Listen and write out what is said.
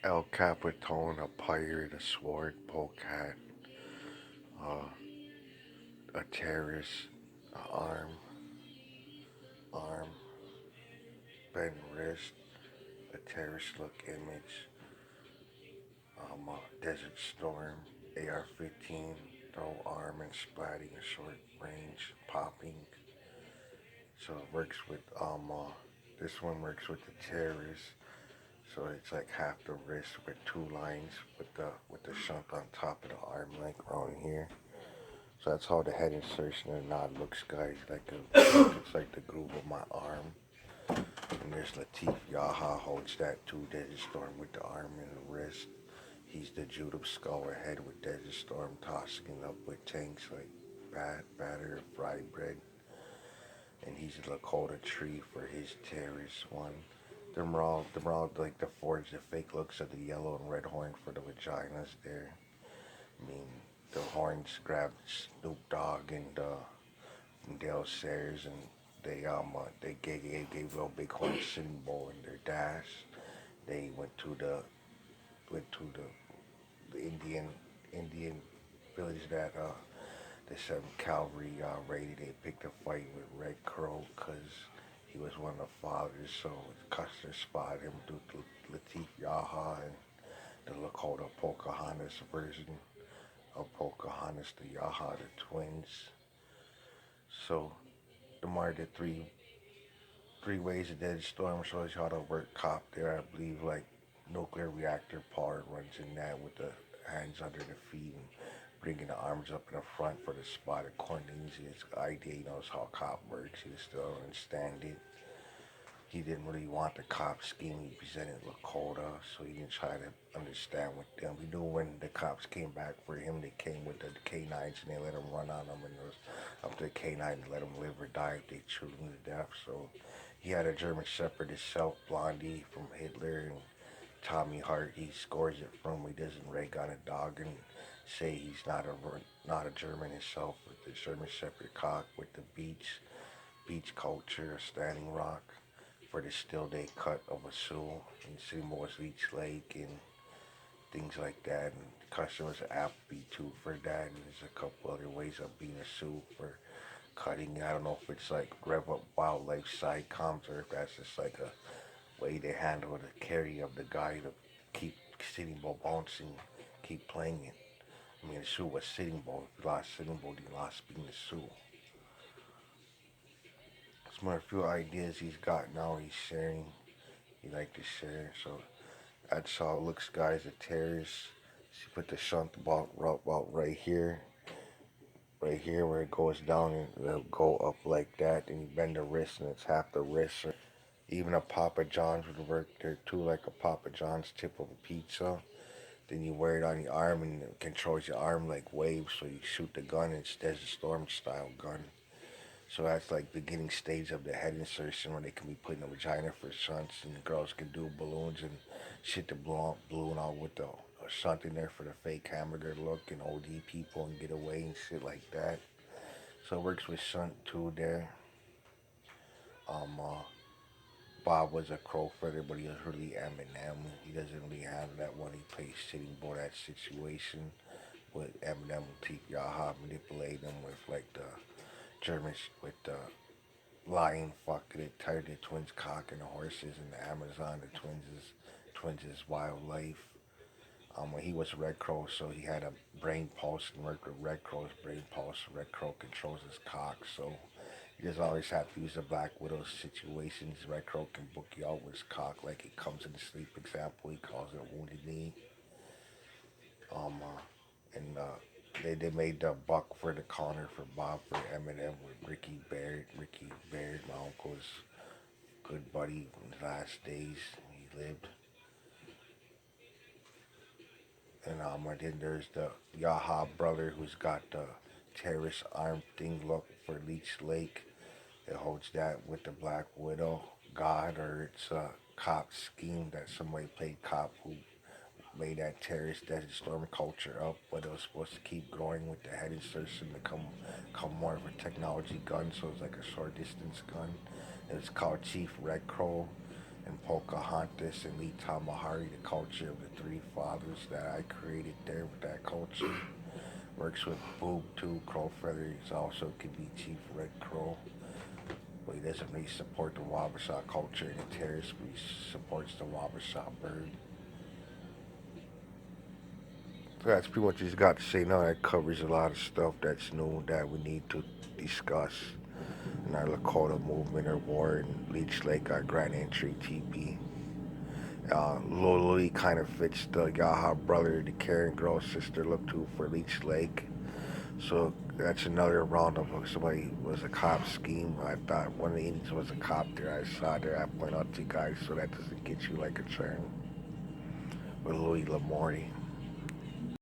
El Capitan, a pirate, a sword, polecat, uh, a terrace, a arm, bent wrist, a terrace look image, desert storm, AR-15, throw arm and splatting a short range, popping. So it works with this one works with the terrace. So it's like half the wrist with two lines with the shunt on top of the arm, like around here. So that's how the head insertion and nod looks, guys. It's like the groove of my arm. And there's Latif Yaha holds that too. Desert Storm with the arm and the wrist. He's the Judith Scholar head with Desert Storm tossing it up with tanks like batter, fried bread. And he's a Lakota tree for his terrorist one. Them are all like the forge, the fake looks of the yellow and red horn for the vaginas there. I mean, the horns grabbed Snoop Dogg and Dale Sayers, and they gave little big horn sitting bull in their dash. They went to the Indian village that the 7th Cavalry raided. They picked a fight with Red Crow because he was one of the fathers. So Custer spotted him through Latif Yaha and the Lakota Pocahontas version of Pocahontas, the Yaha, the twins. So the three ways of Dead Storm shows you how to work cop there. I believe like nuclear reactor power runs in that with the hands under the feet and bringing the arms up in the front for the spot. According to his idea, he knows how cop works. He still don't understand it. He didn't really want the cop scheme he presented Lakota, so he didn't try to understand with them. He knew when the cops came back for him, they came with the K9s and they let him run on them, and it was up to the K9 to let him live or die if they chewed him to death. So he had a German Shepherd himself, Blondie from Hitler, and Tommy Hart. He scores it from. He doesn't rag on a dog and say he's not a German himself with the German Shepherd cock with the beach culture, Standing Rock for the still day cut of a Sioux in Seymour's Leech Lake and things like that. And customers Applebeat too for that. And there's a couple other ways of being a Sioux for cutting. I don't know if it's like Rev Up Wildlife side comms or if that's just like a way they handle the carry of the guy to keep Sitting Bull bouncing, keep playing it. I mean, the Sioux was Sitting Bull. If you lost Sitting Bull, you lost being a Sioux. Some more few ideas he's got now he's sharing. He like to share. So that's how it looks, guys. The terrace. She put the shunt about right here where it goes down and it'll go up like that. And you bend the wrist and it's half the wrist. Even a Papa John's would work there too, like a Papa John's tip of a pizza. Then you wear it on your arm and it controls your arm like waves, so you shoot the gun. It's Desert Storm style gun. So that's like beginning stage of the head insertion where they can be put in the vagina for shunts, and the girls can do balloons and shit to balloon out with the shunt in there for the fake hamburger look and OD people and get away and shit like that. So it works with shunt too there. Um, uh, Bob was a crow feather, but he was really Eminem. He doesn't really have that one. He plays sitting bull that situation with Eminem and Teeth Yaha manipulating him with like the Germans with the lion fucking it, tired the twins cock and the horses in the Amazon. The twins is wildlife. When he was Red Crow, so he had a brain pulse and worked with Red Crow's brain pulse. Red Crow controls his cock, so he doesn't always have to use the Black Widow situations. Red Crow can book you out with his cock like he comes in the sleep. Example, he calls it a wounded knee. And they made the buck for the corner for Bob for Eminem with Ricky Baird. Ricky Baird, my uncle's good buddy in his last days. He lived. And then there's the Yaha brother who's got the terrorist arm thing look for Leech Lake. It holds that with the Black Widow God, or it's a cop scheme that somebody played cop who made that terrorist Desert Storm culture up, but it was supposed to keep growing with the head insertion to come more of a technology gun, so it's like a short distance gun. It was called Chief Red Crow, and Pocahontas and Lee Tamahari, the culture of the three fathers that I created there with that culture. Works with Boob too, Crow Feather. He's also could be Chief Red Crow, but he doesn't really support the Wabasha culture in the terrace, but he supports the Wabasha bird. So that's pretty much just got to say now. That covers a lot of stuff that's new that we need to discuss in our Lakota movement or war in Leech Lake, our Grand Entry TP. Lily kind of fits the Yaha brother, the Karen girl sister look to for Leech Lake. So that's another round of somebody was a cop scheme. I thought one of the Indians was a cop there. I saw there. I point out to you guys so that doesn't get you like a turn with Louis Lamorty.